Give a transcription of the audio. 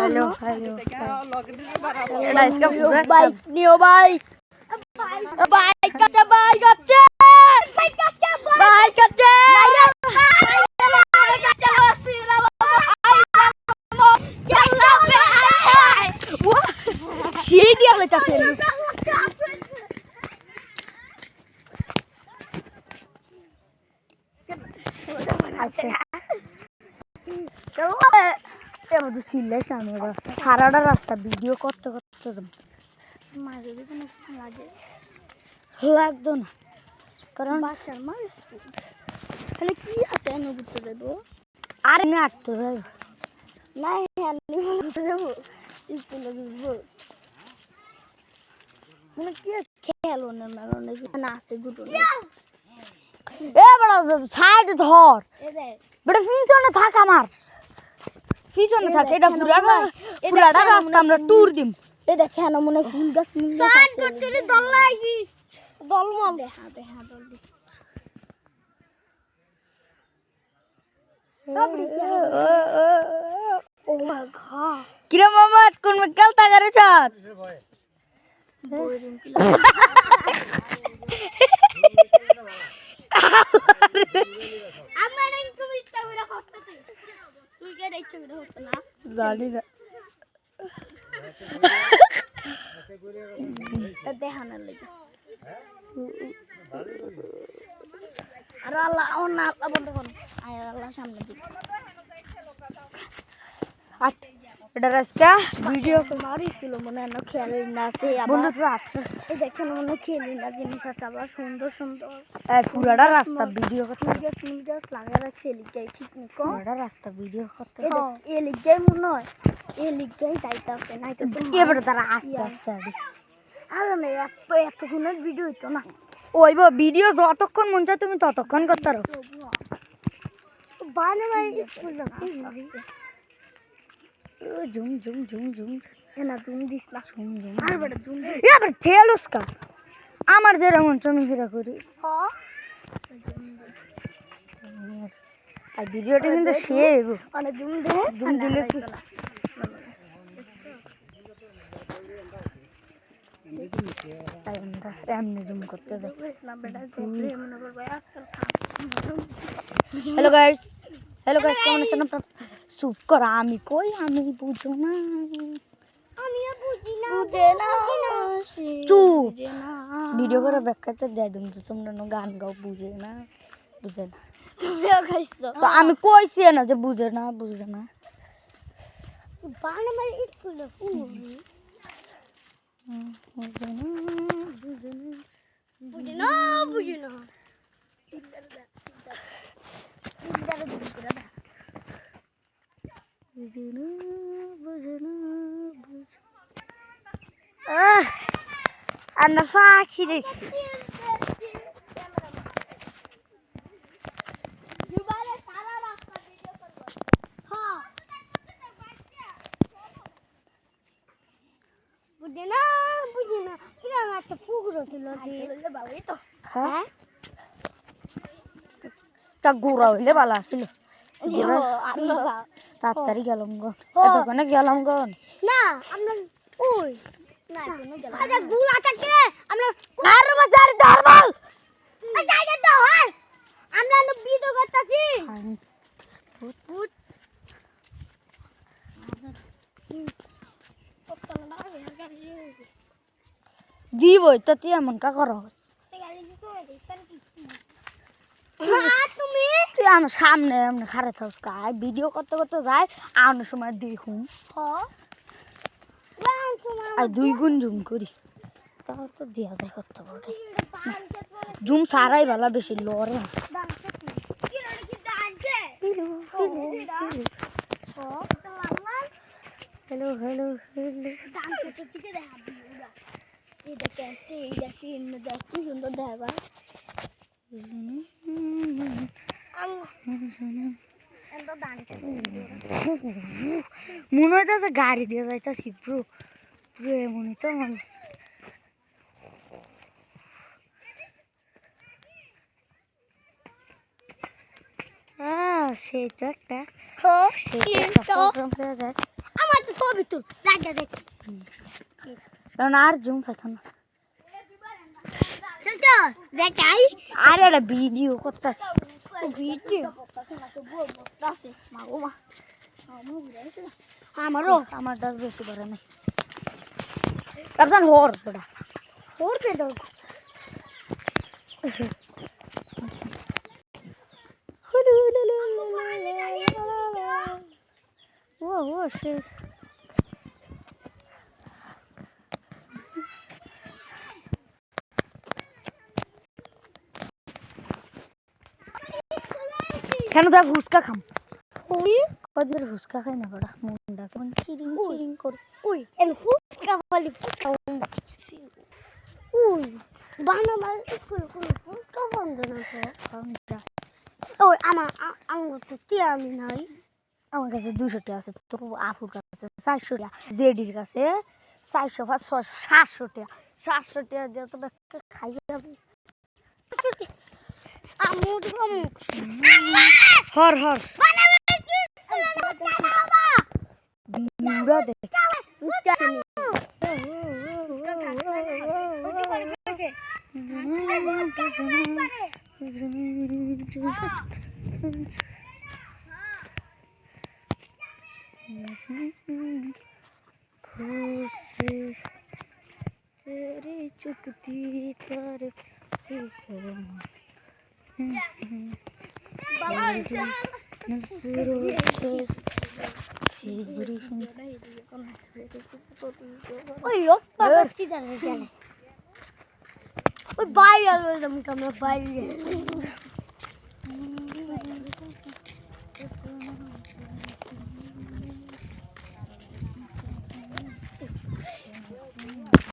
hello hello এটা इसका bike নিও বাইক বাইক কাছে বাইক আছে বাইক কাছে বাইক কাছে সেই দিয়া লইতাছে চলো চিল্লাই সামনে সারাটা রাস্তা ভিডিও করতে করতে মাঝে কোনো লাগে লাগতো না কারণ বাচ্চার মা তাহলে কি আছে আমি ঘুরতে যাবো আর আমি আটতে যাবো না ঘুরতে যাবো স্কুলে ঘুরবো মানে কি খেলো না না আছে ঘুরবো এ বড় সাইড ধর বড় পিছনে থাক আমার পিছনে থাকে এটা পুরাটা রাস্তা আমরা ট্যুর দিম এ দেখে না মনে ফুল গাছ সাইড করতে দল লাগি দল মাল দেখা দল দি ও মা গড কিরে মামা কোন মে খেলতা করে ছাত আমার ইনকো ইচ্ছা করে হচ্ছে তুই কে ইচ্ছা করে হচ্ছে না গাড়ি দেখানোর লাগে আর আল্লাহ না বন্ধ করুন আল্লাহ সামনে দিক এটা রাস্তা ভিডিও করে মারিছিল মনে হয় না খেলে না সে বন্ধুরা আছে এই দেখেন মনে খেলি না জিনিস আছে আবার সুন্দর সুন্দর পুরাটা রাস্তা ভিডিও করতে গাছ লাগা রাখছে লিগাই ঠিক নি কো পুরাটা রাস্তা ভিডিও করতে এই লিগাই মনে হয় এই লিগাই যাইতাছে না তো এবারে তারা আস্তে আস্তে আর না এতক্ষণের ভিডিও হইতো না ওইব ভিডিও যতক্ষণ মন চায় তুমি ততক্ষণ করতে পারো বানাই স্কুল না জুম জুম জুম জুম না জুম দিস না জুম জুম আর বড় জুম এবার ঠেল उसका আমার যেরকম তুমি সেটা করি হ্যাঁ আর ভিডিওটা কিন্তু সেভ মানে জুম দিলে কি এমনি জুম করতে যাই হ্যালো গাইস কেমন আছেন আপনারা চুপ কর আমি কই আমি বুঝো না আমিও বুঝি না বুঝে না চুপ ভিডিও করে ব্যাখ্যাতে দেয় দিন তো তোমরা গান গাও বুঝে না তো আমি কইছি না যে বুঝে না বানামার স্কুলে বুঝে না আমরা পাখি দেখছি বুঝি না কিরকম একটা পুকুর ছিল হ্যাঁ তা গোড়া হইলে ভালো আসছিল তাড়াতাড়ি গেলাম দোকানে গেলাম গন না আমরা ওই না আচ্ছা গুলাটাকে আমরা আর বাজার ধরবাল এই জায়গা তো হয় আমরা তো ভিডিও করতেছি ফুট দিবই তো তুই এমন কা করো তুই আমার সামনে এমনি খারে থাক কাই ভিডিও করতে করতে যাই আনার সময় দেখুন আর 2 গুণ জুম করি তাও তো দেয়া যায় করতে পারে জুম সারাই ভালো বেশি লড়ে হ্যালো কি সুন্দর দেখা মনে হইতেছে গাড়ি দিয়ে যাইতেছি পুরো এমনই তো সেই তো একটা প্রোগ্রাম হয়ে যায় আমার তো ছবি তুল রাজা দেখ কারণ আর জুম খাইতাম না চল দেখাই আরে এটা ভিডিও করতেছ ভিডিও করতেছে মা গো মা আমারও আমার দাস বেশি করে না কারণ হোর বড়া হোর পে দাও ও shit কেন যা ফুচকা খাম ওই কতবার ফুচকা খাই না বড়া মুন্ডা কোন চিরিং চিরিং করে ওই এন ফুচকা বলি ফুচকা ওই বানাবা কোন ফুচকা বন্ধ না তো ওই আমার তো টিয়ামি নাই আমার কাছে 200 টাকা আছে তোর আপুর কাছে 400 টাকা জেডির কাছে 400 500 700 টাকা 700 টাকা দিয়ে তো খাই যাবে আমুর হর হর বিউরা দেখ ফুচকা নি खुशी तेरी चुकती कर ওই লোক পাচ্ছি জানে ওই বাইরে আলো আমরা বাইরে